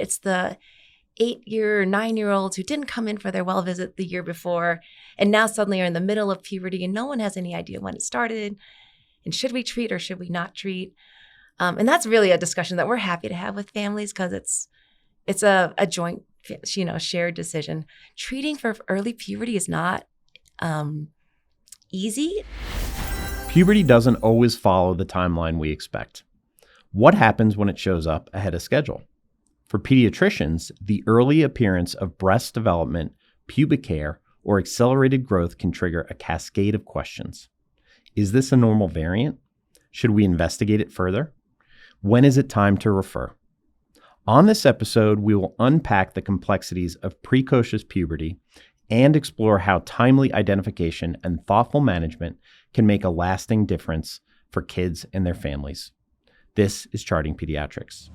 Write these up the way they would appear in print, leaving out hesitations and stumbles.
it's the 8-year, 9-year-olds who didn't come in for their well visit the year before and now suddenly are in the middle of puberty and no one has any idea when it started. And should we treat or should we not treat? And that's really a discussion that we're happy to have with families because it's a joint, shared decision. Treating for early puberty is not easy. Puberty doesn't always follow the timeline we expect. What happens when it shows up ahead of schedule? For pediatricians, the early appearance of breast development, pubic hair, or accelerated growth can trigger a cascade of questions. Is this a normal variant? Should we investigate it further? When is it time to refer? On this episode, we will unpack the complexities of precocious puberty and explore how timely identification and thoughtful management can make a lasting difference for kids and their families. This is Charting Pediatrics.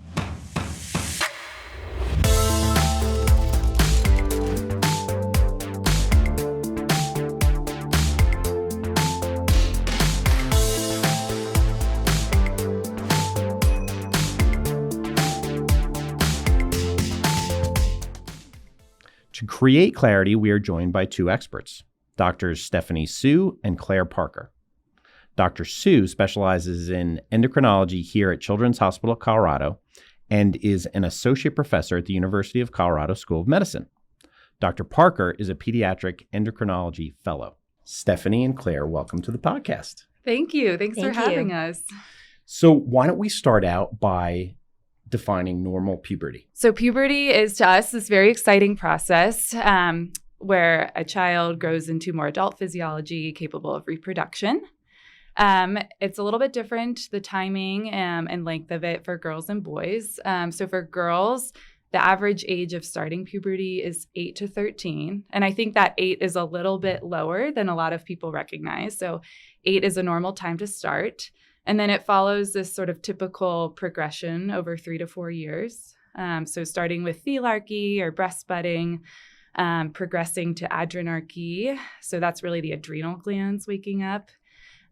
To create clarity, we are joined by two experts, Drs. Stephanie Hsu and Clare Parker. Dr. Hsu specializes in endocrinology here at Children's Hospital of Colorado and is an associate professor at the University of Colorado School of Medicine. Dr. Parker is a pediatric endocrinology fellow. Stephanie and Clare, welcome to the podcast. Thank you. Thanks for having us. So why don't we start out by defining normal puberty? So puberty is to us this very exciting process where a child grows into more adult physiology capable of reproduction. It's a little bit different, the timing and length of it for girls and boys. So for girls, the average age of starting puberty is 8 to 13. And I think that 8 is a little bit lower than a lot of people recognize. So 8 is a normal time to start. And then it follows this sort of typical progression over 3 to 4 years. So starting with thelarchy or breast budding, progressing to adrenarchy. So that's really the adrenal glands waking up.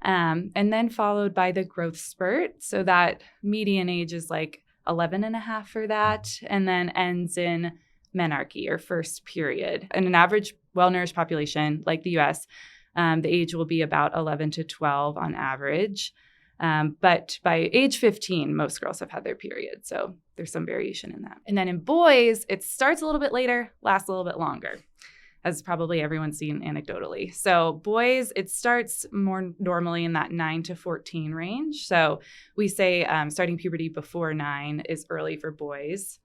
And then followed by the growth spurt. So that median age is like 11 and a half for that. And then ends in menarche or first period. In an average well-nourished population like the US, the age will be about 11 to 12 on average. But by age 15, most girls have had their period. So there's some variation in that. And then in boys, it starts a little bit later, lasts a little bit longer, as probably everyone's seen anecdotally. So boys, it starts more normally in that 9 to 14 range. So we say starting puberty before 9 is early for boys.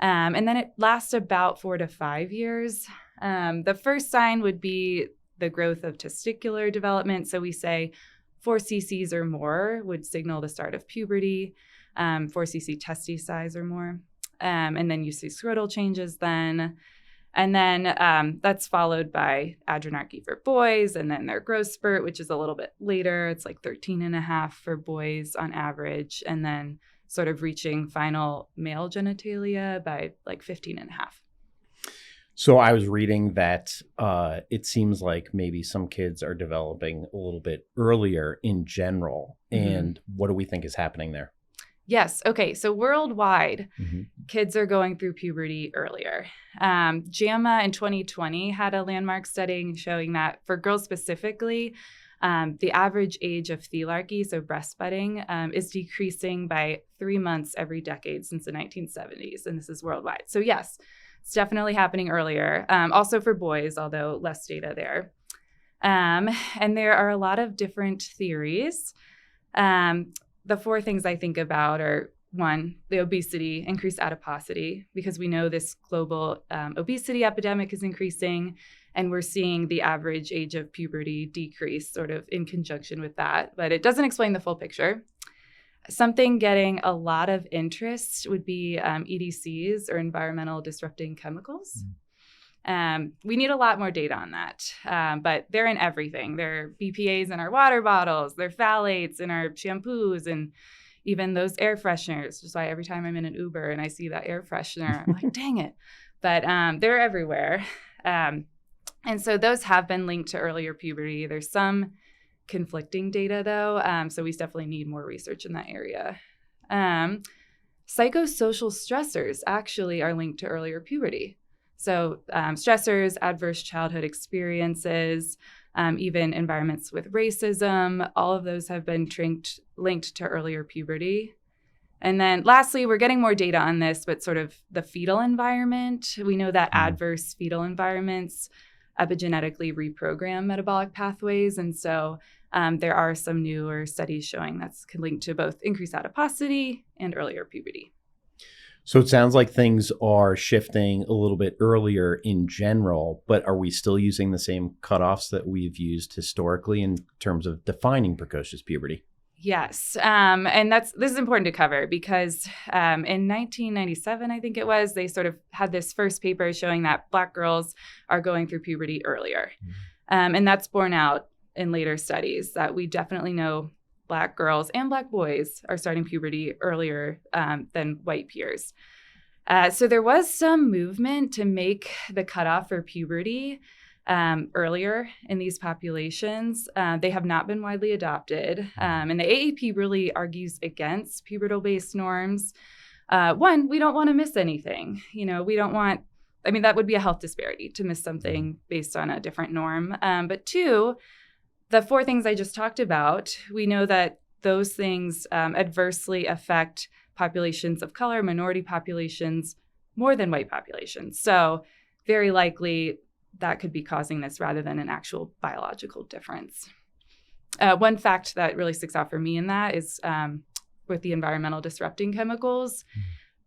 And then it lasts about 4 to 5 years. The first sign would be the growth of testicular development. So we say 4 cc's or more would signal the start of puberty, 4 cc testis size or more. And then you see scrotal changes then. And then that's followed by adrenarche for boys, and then their growth spurt, which is a little bit later. It's like 13 and a half for boys on average, and then sort of reaching final male genitalia by like 15 and a half. So I was reading that it seems like maybe some kids are developing a little bit earlier in general. And what do we think is happening there? Yes. Okay. So worldwide, kids are going through puberty earlier. JAMA in 2020 had a landmark study showing that for girls specifically, the average age of thelarchy, so breast budding, is decreasing by 3 months every decade since the 1970s. And this is worldwide. So yes, it's definitely happening earlier. Also for boys, although less data there. And there are a lot of different theories. The 4 things I think about are 1, the obesity, increased adiposity, because we know this global obesity epidemic is increasing, and we're seeing the average age of puberty decrease sort of in conjunction with that. But it doesn't explain the full picture. Something getting a lot of interest would be EDCs, or environmental disrupting chemicals. We need a lot more data on that, but they're in everything. There are BPAs in our water bottles, there are phthalates in our shampoos, and even those air fresheners, which is why every time I'm in an Uber and I see that air freshener, I'm like, dang it. But they're everywhere. And so those have been linked to earlier puberty. There's some conflicting data though, so we definitely need more research in that area. Psychosocial stressors actually are linked to earlier puberty. So stressors, adverse childhood experiences, even environments with racism, all of those have been linked to earlier puberty. And then lastly, we're getting more data on this, but sort of the fetal environment. We know that adverse fetal environments epigenetically reprogram metabolic pathways. And so there are some newer studies showing that's linked to both increased adiposity and earlier puberty. So it sounds like things are shifting a little bbit earlier in general, but are we still using the same cutoffs that we've used historically in terms of defining precocious puberty? Yes. And this is important to cover because in 1997, I think it was, they sort of had this first paper showing that Black girls are going through puberty earlier. And that's borne out in later studies that we definitely know Black girls and Black boys are starting puberty earlier than white peers. So there was some movement to make the cutoff for puberty earlier in these populations. They have not been widely adopted. And the AAP really argues against pubertal-based norms. One, we don't want to miss anything. We don't want, that would be a health disparity to miss something based on a different norm. But two, the four things I just talked about, we know that those things adversely affect populations of color, minority populations, more than white populations. So very likely that could be causing this rather than an actual biological difference. One fact that really sticks out for me in that is with the environmental disrupting chemicals,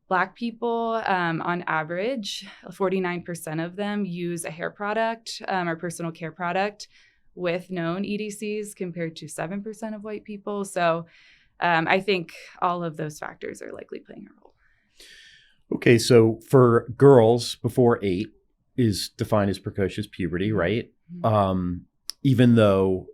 Black people, on average, 49% of them use a hair product or personal care product with known EDCs compared to 7% of white people. So I think all of those factors are likely playing a role. Okay, so for girls before 8 is defined as precocious puberty, right? Even though,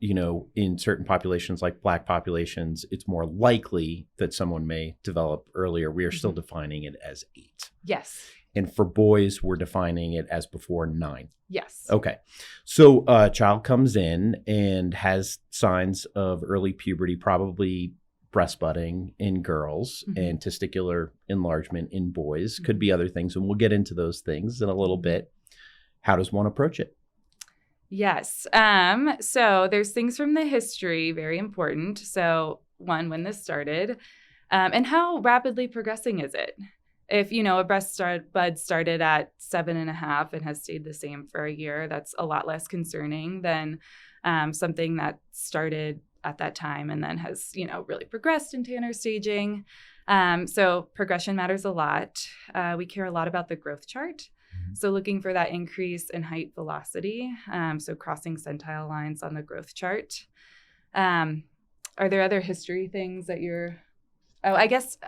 in certain populations like Black populations, it's more likely that someone may develop earlier. We are still defining it as 8. Yes. And for boys, we're defining it as before 9. Yes. Okay. So a child comes in and has signs of early puberty, probably breast budding in girls and testicular enlargement in boys. Could be other things. And we'll get into those things in a little bit. How does one approach it? Yes. So there's things from the history, very important. So one, when this started, and how rapidly progressing is it? If, a breast bud started at 7.5 and has stayed the same for a year, that's a lot less concerning than something that started at that time and then has, really progressed into Tanner staging. So progression matters a lot. We care a lot about the growth chart. So looking for that increase in height velocity, so crossing centile lines on the growth chart. Are there other history things that you're... Oh, I guess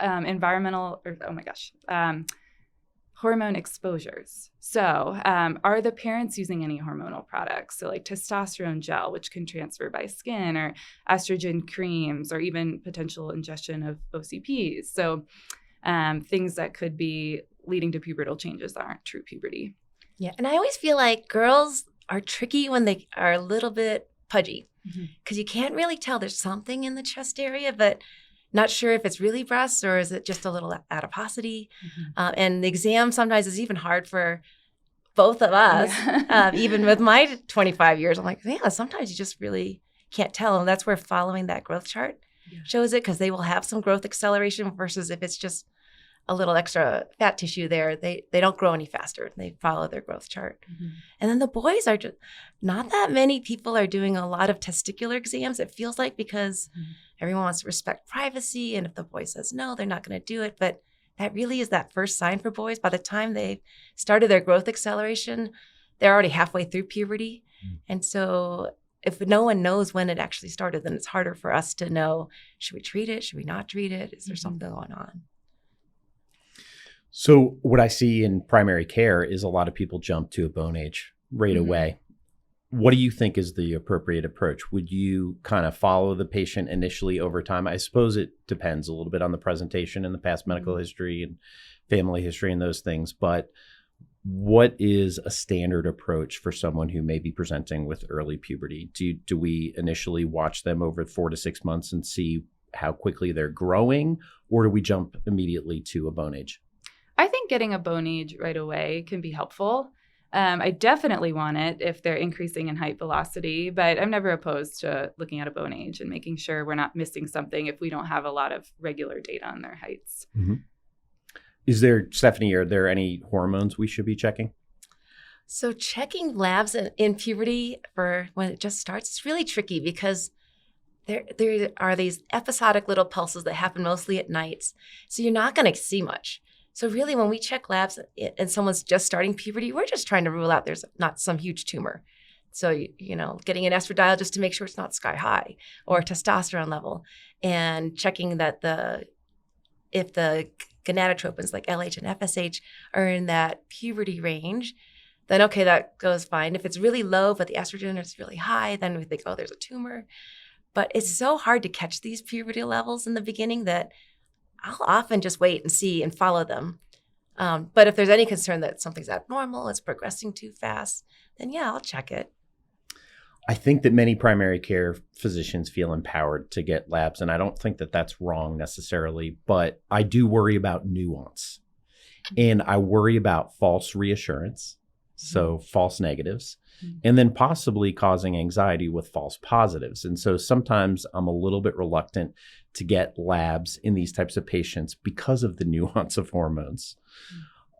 hormone exposures. So are the parents using any hormonal products? So like testosterone gel, which can transfer by skin, or estrogen creams, or even potential ingestion of OCPs. So things that could be leading to pubertal changes that aren't true puberty. Yeah, and I always feel like girls are tricky when they are a little bit pudgy because you can't really tell. There's something in the chest area, but not sure if it's really breasts or is it just a little adiposity. And the exam sometimes is even hard for both of us. Yeah. Even with my 25 years, I'm like, yeah, sometimes you just really can't tell. And that's where following that growth chart shows it, because they will have some growth acceleration versus if it's just a little extra fat tissue there, they don't grow any faster. They follow their growth chart. And then the boys are just, not that many people are doing a lot of testicular exams, it feels like, because everyone wants to respect privacy. And if the boy says no, they're not going to do it. But that really is that first sign for boys. By the time they've started their growth acceleration, they're already halfway through puberty. And so if no one knows when it actually started, then it's harder for us to know, should we treat it? Should we not treat it? Is there something going on? So what I see in primary care is a lot of people jump to a bone age right away. What do you think is the appropriate approach? Would you kind of follow the patient initially over time? I suppose it depends a little bit on the presentation and the past medical history and family history and those things. But what is a standard approach for someone who may be presenting with early puberty? Do we initially watch them over 4 to 6 months and see how quickly they're growing, or do we jump immediately to a bone age? I think getting a bone age right away can be helpful. I definitely want it if they're increasing in height velocity, but I'm never opposed to looking at a bone age and making sure we're not missing something if we don't have a lot of regular data on their heights. Mm-hmm. Is there, Stephanie, are there any hormones we should be checking? So checking labs in puberty for when it just starts is really tricky because there are these episodic little pulses that happen mostly at nights. So you're not going to see much. So really, when we check labs and someone's just starting puberty, we're just trying to rule out there's not some huge tumor. So, getting an estradiol just to make sure it's not sky high, or testosterone level, and checking that if the gonadotropins like LH and FSH are in that puberty range, then okay, that goes fine. If it's really low, but the estrogen is really high, then we think, oh, there's a tumor. But it's so hard to catch these puberty levels in the beginning that I'll often just wait and see and follow them. But if there's any concern that something's abnormal, it's progressing too fast, then yeah, I'll check it. I think that many primary care physicians feel empowered to get labs, and I don't think that that's wrong necessarily, but I do worry about nuance. And I worry about false reassurance, so false negatives, and then possibly causing anxiety with false positives. And so sometimes I'm a little bit reluctant to get labs in these types of patients because of the nuance of hormones.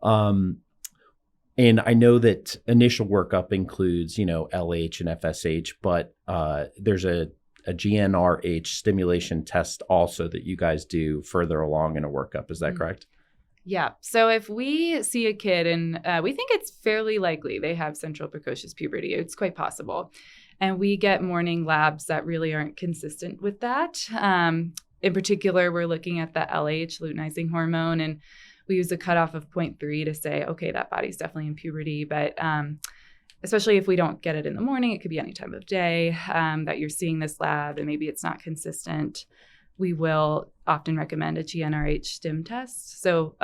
And I know that initial workup includes, LH and FSH, but there's a GnRH stimulation test also that you guys do further along in a workup. Is that correct? Yeah. So if we see a kid and we think it's fairly likely they have central precocious puberty, it's quite possible. And we get morning labs that really aren't consistent with that. In particular, we're looking at the LH, luteinizing hormone, and we use a cutoff of 0.3 to say, okay, that body's definitely in puberty. But especially if we don't get it in the morning, it could be any time of day that you're seeing this lab and maybe it's not consistent. We will often recommend a GnRH stim test. So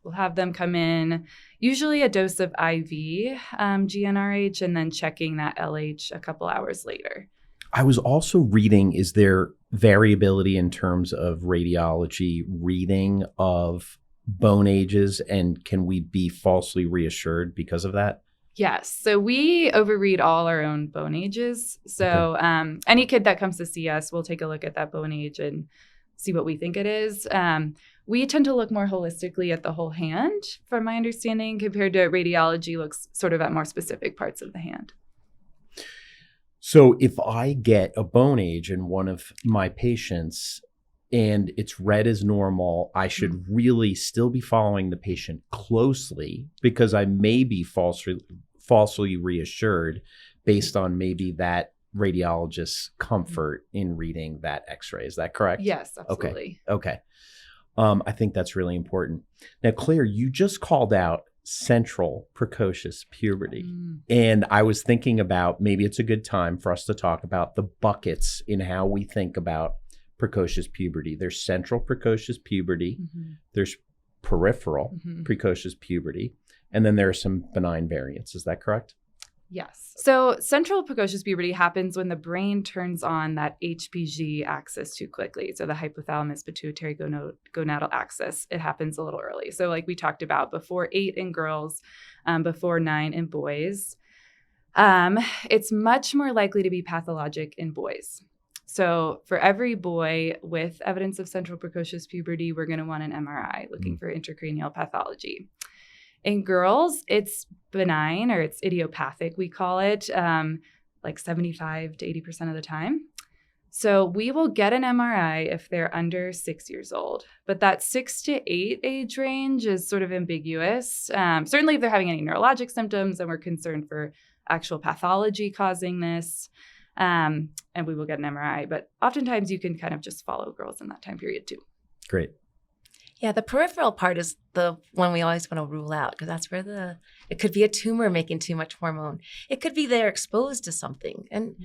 we'll have them come in, usually a dose of IV GnRH, and then checking that LH a couple hours later. I was also reading, is there variability in terms of radiology reading of bone ages, and can we be falsely reassured because of that? Yes. So we overread all our own bone ages. So any kid that comes to see us, we'll take a look at that bone age and see what we think it is. We tend to look more holistically at the whole hand, from my understanding, compared to radiology looks sort of at more specific parts of the hand. So if I get a bone age in one of my patients and it's read as normal, I should really still be following the patient closely because I may be falsely reassured based on maybe that radiologist's comfort in reading that x-ray. Is that correct? Yes, absolutely. Okay. I think that's really important. Now, Claire, you just called out central precocious puberty. And I was thinking about maybe it's a good time for us to talk about the buckets in how we think about precocious puberty. There's central precocious puberty. There's peripheral precocious puberty. And then there are some benign variants. Is that correct? Yes. So central precocious puberty happens when the brain turns on that HPG axis too quickly. So the hypothalamus pituitary gonadal axis, it happens a little early. So like we talked about, before 8 in girls, before 9 in boys. It's much more likely to be pathologic in boys. So for every boy with evidence of central precocious puberty, we're going to want an MRI looking for intracranial pathology. In girls, it's benign, or it's idiopathic, we call it, like 75 to 80% of the time. So we will get an MRI if they're under 6 years old. But that 6 to 8 age range is sort of ambiguous. Certainly if they're having any neurologic symptoms and we're concerned for actual pathology causing this, and we will get an MRI. But oftentimes you can kind of just follow girls in that time period too. Great. Yeah, the peripheral part is the one we always want to rule out because that's where it could be a tumor making too much hormone. It could be they're exposed to something. And,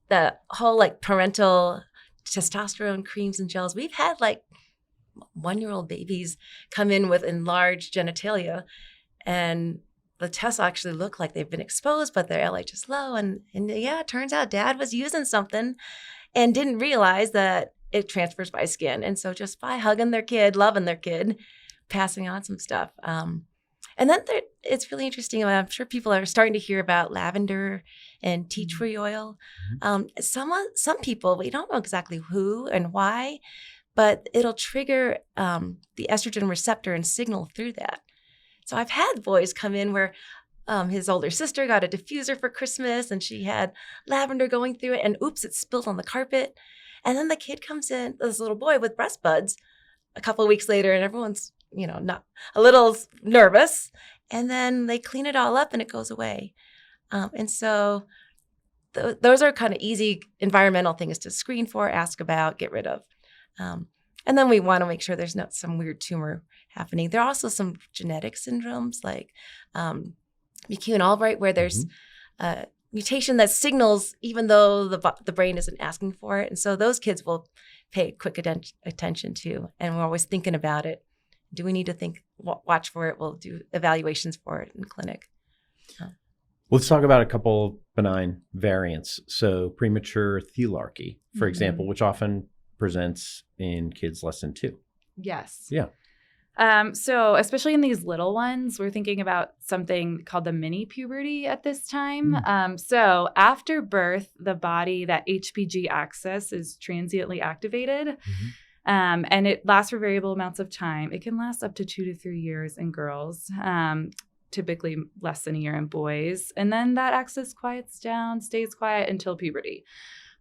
the whole like parental testosterone creams and gels, we've had like 1-year-old babies come in with enlarged genitalia, and the tests actually look like they've been exposed, but their LH is low. And yeah, it turns out dad was using something. and didn't realize that it transfers by skin. And so just by hugging their kid, loving their kid, passing on some stuff. And then it's really interesting. I'm sure people are starting to hear about lavender and tea tree oil. Some people, we don't know exactly who and why, but it'll trigger the estrogen receptor and signal through that. So I've had boys come in where his older sister got a diffuser for Christmas and she had lavender going through it and oops, it spilled on the carpet. And then the kid comes in, this little boy with breast buds a couple of weeks later and everyone's, not a little nervous. And then they clean it all up and it goes away. And so those are kind of easy environmental things to screen for, ask about, get rid of. And then we want to make sure there's not some weird tumor happening. There are also some genetic syndromes like McCune Albright, where there's a mutation that signals even though the brain isn't asking for it. And so those kids will pay quick attention to, and we're always thinking about it. Do we need to watch for it? We'll do evaluations for it in clinic. Let's talk about a couple benign variants. So premature thelarchy, for example, which often presents in kids less than 2. Yes. Yeah. So especially in these little ones, we're thinking about something called the mini puberty at this time. So after birth, the body, that HPG axis is transiently activated. And it lasts for variable amounts of time. It can last up to 2 to 3 years in girls, typically less than a year in boys. And then that axis quiets down, stays quiet until puberty.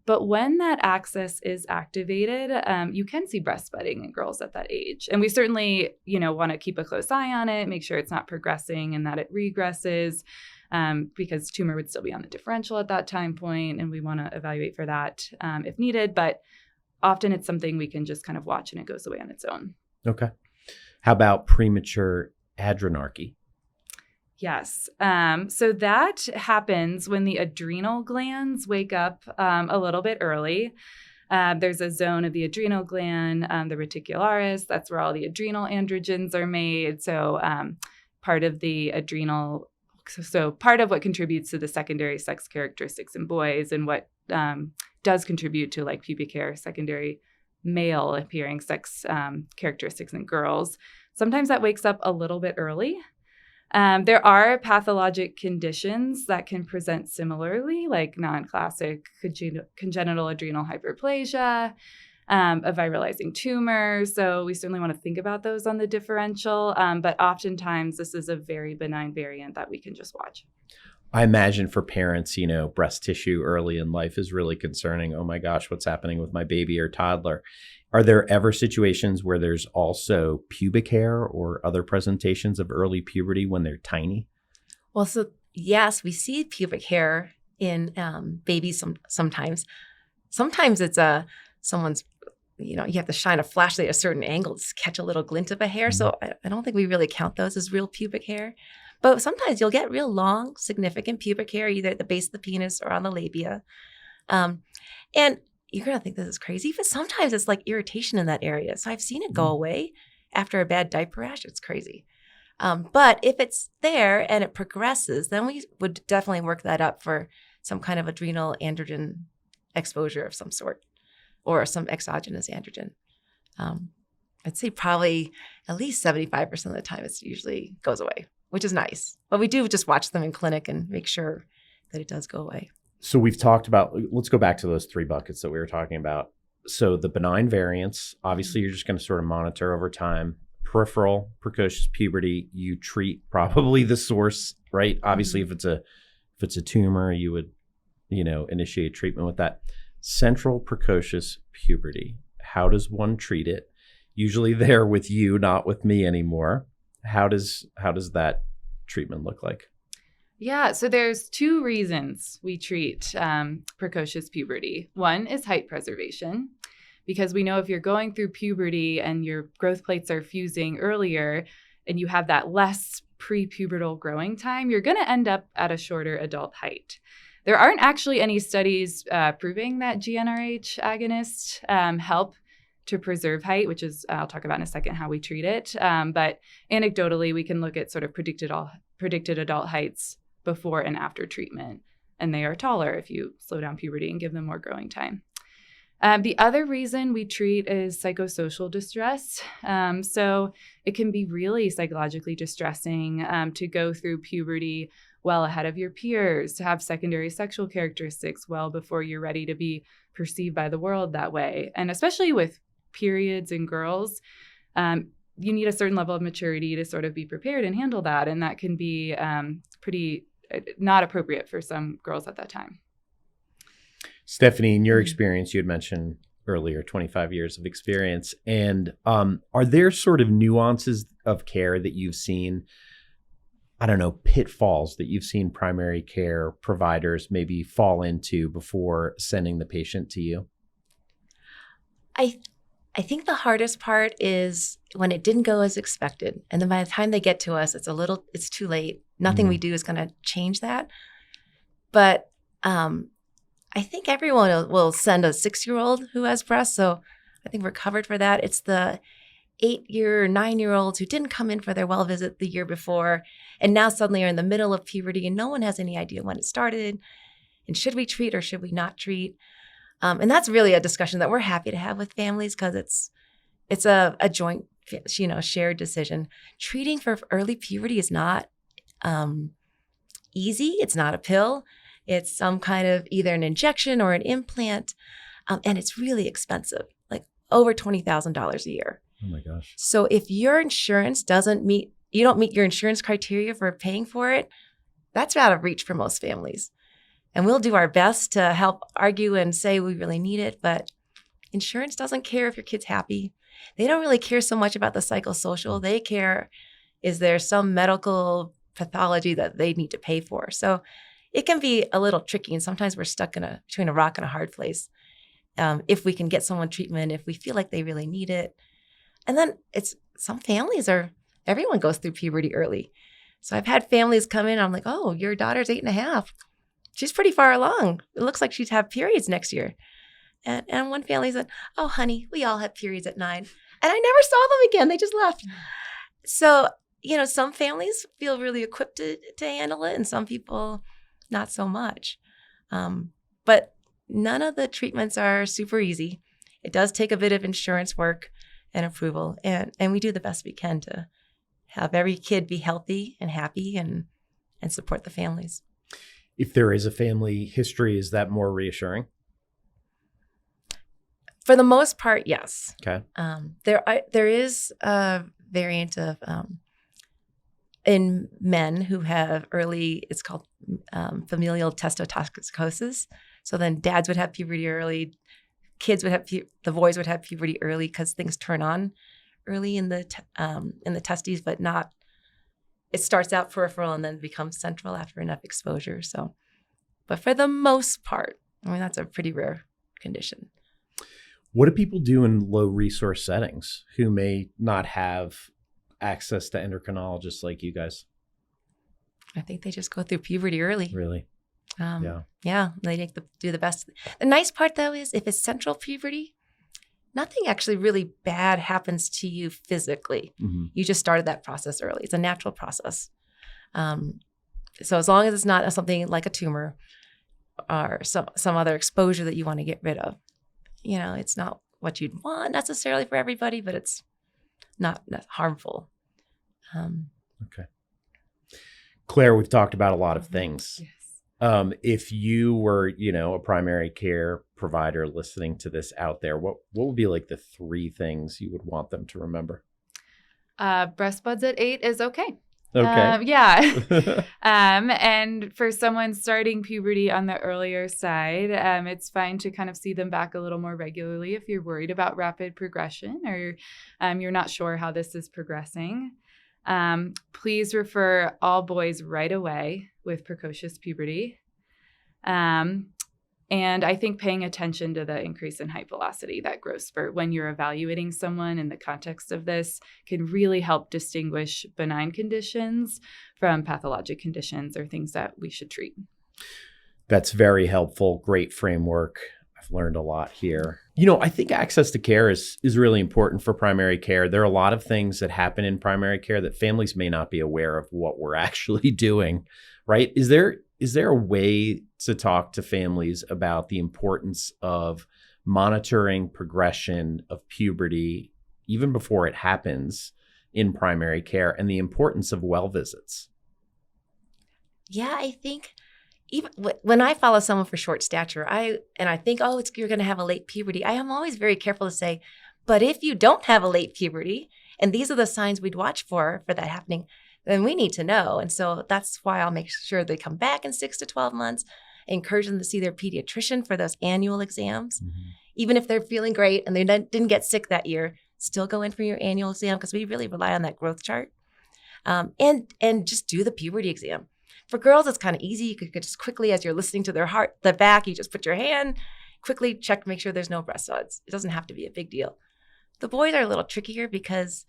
But when that axis is activated, you can see breast budding in girls at that age. And we certainly, want to keep a close eye on it, make sure it's not progressing and that it regresses, because tumor would still be on the differential at that time point, and we want to evaluate for that if needed. But often it's something we can just kind of watch and it goes away on its own. Okay. How about premature adrenarche? Yes. So that happens when the adrenal glands wake up a little bit early. There's a zone of the adrenal gland, the reticularis. That's where all the adrenal androgens are made. So part of the adrenal, so part of what contributes to the secondary sex characteristics in boys and what does contribute to like pubic hair, secondary male appearing sex characteristics in girls. Sometimes that wakes up a little bit early. There are pathologic conditions that can present similarly, like non-classic congenital adrenal hyperplasia, a viralizing tumor. So we certainly want to think about those on the differential. But oftentimes this is a very benign variant that we can just watch. I imagine for parents, breast tissue early in life is really concerning. Oh my gosh, what's happening with my baby or toddler? Are there ever situations where there's also pubic hair or other presentations of early puberty when they're tiny? Well, so yes, we see pubic hair in babies sometimes. Sometimes it's someone's, you have to shine a flashlight at a certain angle to catch a little glint of a hair. So I don't think we really count those as real pubic hair. But sometimes you'll get real long, significant pubic hair, either at the base of the penis or on the labia. And you're going to think this is crazy, but sometimes it's like irritation in that area. So I've seen it go away after a bad diaper rash. It's crazy. But if it's there and it progresses, then we would definitely work that up for some kind of adrenal androgen exposure of some sort or some exogenous androgen. I'd say probably at least 75% of the time it usually goes away, which is nice. But we do just watch them in clinic and make sure that it does go away. So we've talked about, let's go back to those 3 buckets that we were talking about. So the benign variants, obviously you're just going to sort of monitor over time. Peripheral, precocious puberty, you treat probably the source, right? Obviously, if it's a tumor, you would, initiate treatment with that. Central precocious puberty, how does one treat it? Usually they're with you, not with me anymore. How does that treatment look like? Yeah, so there's 2 reasons we treat precocious puberty. One is height preservation, because we know if you're going through puberty and your growth plates are fusing earlier and you have that less prepubertal growing time, you're going to end up at a shorter adult height. There aren't actually any studies proving that GnRH agonists help to preserve height, which is, I'll talk about in a second how we treat it. But anecdotally, we can look at sort of predicted adult heights before and after treatment. And they are taller if you slow down puberty and give them more growing time. The other reason we treat is psychosocial distress. So it can be really psychologically distressing to go through puberty well ahead of your peers, to have secondary sexual characteristics well before you're ready to be perceived by the world that way. And especially with periods in girls, you need a certain level of maturity to sort of be prepared and handle that. And that can be pretty not appropriate for some girls at that time. Stephanie, in your experience, you had mentioned earlier 25 years of experience. And are there sort of nuances of care that you've seen, I don't know, pitfalls that you've seen primary care providers maybe fall into before sending the patient to you? I think the hardest part is when it didn't go as expected. And then by the time they get to us, it's too late. Nothing we do is going to change that. But I think everyone will send a 6-year-old who has breasts. So I think we're covered for that. It's the 8-year, 9-year-olds who didn't come in for their well visit the year before, and now suddenly are in the middle of puberty and no one has any idea when it started. And should we treat or should we not treat? And that's really a discussion that we're happy to have with families because it's a joint, shared decision. Treating for early puberty is not easy. It's not a pill. It's some kind of either an injection or an implant, and it's really expensive, like over $20,000 a year. Oh my gosh! So if your insurance you don't meet your insurance criteria for paying for it, that's out of reach for most families. And we'll do our best to help argue and say we really need it, but insurance doesn't care if your kid's happy. They don't really care so much about the psychosocial. They care, is there some medical pathology that they need to pay for? So it can be a little tricky, and sometimes we're stuck between a rock and a hard place. If we can get someone treatment, if we feel like they really need it. And then everyone goes through puberty early. So I've had families come in, I'm like, oh, your daughter's 8.5. She's pretty far along. It looks like she'd have periods next year. And one family said, oh, honey, we all had periods at 9. And I never saw them again. They just left. So, some families feel really equipped to handle it, and some people not so much. But none of the treatments are super easy. It does take a bit of insurance work and approval. And we do the best we can to have every kid be healthy and happy and support the families. If there is a family history, is that more reassuring? For the most part, yes. Okay. There is a variant of in men who have early, it's called familial testotoxicosis. So then dads would have puberty early, the boys would have puberty early because things turn on early in the testes, but not. It starts out peripheral and then becomes central after enough exposure. So, but for the most part, that's a pretty rare condition. What do people do in low resource settings who may not have access to endocrinologists like you guys? I think they just go through puberty early. Really? Yeah, they do the best. The nice part though is if it's central puberty, nothing actually really bad happens to you physically. Mm-hmm. You just started that process early. It's a natural process. So as long as it's not something like a tumor or some other exposure that you want to get rid of, it's not what you'd want necessarily for everybody, but it's not harmful. Okay. Claire, we've talked about a lot of things. Yes. If you were, a primary care provider listening to this out there, what would be like the 3 things you would want them to remember? Breast buds at 8 is okay. Okay. Yeah. And for someone starting puberty on the earlier side, it's fine to kind of see them back a little more regularly if you're worried about rapid progression or you're not sure how this is progressing. Please refer all boys right away with precocious puberty. And I think paying attention to the increase in height velocity, that growth spurt, when you're evaluating someone in the context of this, can really help distinguish benign conditions from pathologic conditions or things that we should treat. That's very helpful. Great framework. I've learned a lot here. I think access to care is really important for primary care. There are a lot of things that happen in primary care that families may not be aware of what we're actually doing, right? Is there a way to talk to families about the importance of monitoring progression of puberty even before it happens in primary care, and the importance of well visits. Yeah, I think even when I follow someone for short stature, I think, oh, you're going to have a late puberty. I am always very careful to say, but if you don't have a late puberty, and these are the signs we'd watch for that happening, then we need to know. And so that's why I'll make sure they come back in 6 to 12 months. I encourage them to see their pediatrician for those annual exams. Mm-hmm. Even if they're feeling great and they didn't get sick that year, still go in for your annual exam because we really rely on that growth chart. And just do the puberty exam. For girls, it's kind of easy. You could just quickly, as you're listening to their heart, the back, you just put your hand, quickly check, make sure there's no breast sods. It doesn't have to be a big deal. The boys are a little trickier because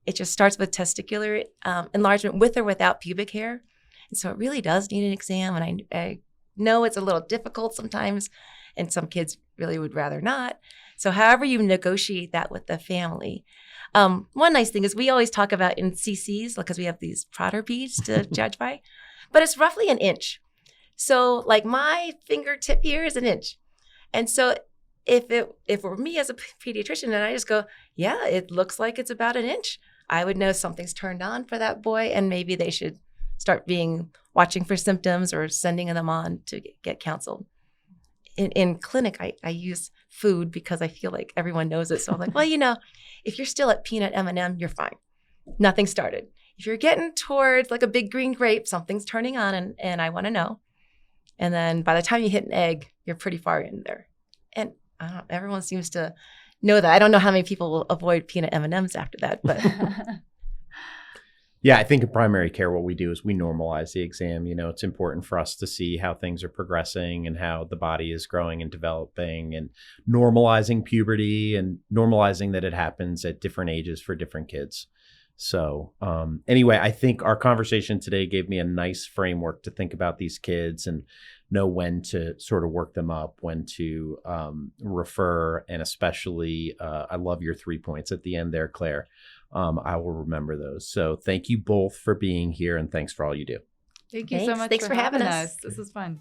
it just starts with testicular enlargement with or without pubic hair. And so it really does need an exam. And I know it's a little difficult sometimes, and some kids really would rather not. So however you negotiate that with the family. One nice thing is we always talk about in CCs, because we have these Prader beads to judge by, but it's roughly an inch. So like my fingertip here is an inch. And so if it were me as a pediatrician and I just go, yeah, it looks like it's about an inch, I would know something's turned on for that boy and maybe they should start watching for symptoms or sending them on to get counseled. In clinic, I use food because I feel like everyone knows it. So I'm like, well, if you're still at peanut M&M, you're fine. Nothing started. If you're getting towards like a big green grape, something's turning on and I want to know. And then by the time you hit an egg, you're pretty far in there. And everyone seems to know that. I don't know how many people will avoid peanut M&Ms after that, but... Yeah, I think in primary care, what we do is we normalize the exam. It's important for us to see how things are progressing and how the body is growing and developing, and normalizing puberty and normalizing that it happens at different ages for different kids. So anyway, I think our conversation today gave me a nice framework to think about these kids and know when to sort of work them up, when to refer, and especially I love your 3 points at the end there, Claire. I will remember those. So thank you both for being here, and thanks for all you do. Thanks so much. Thanks for having us. This was fun.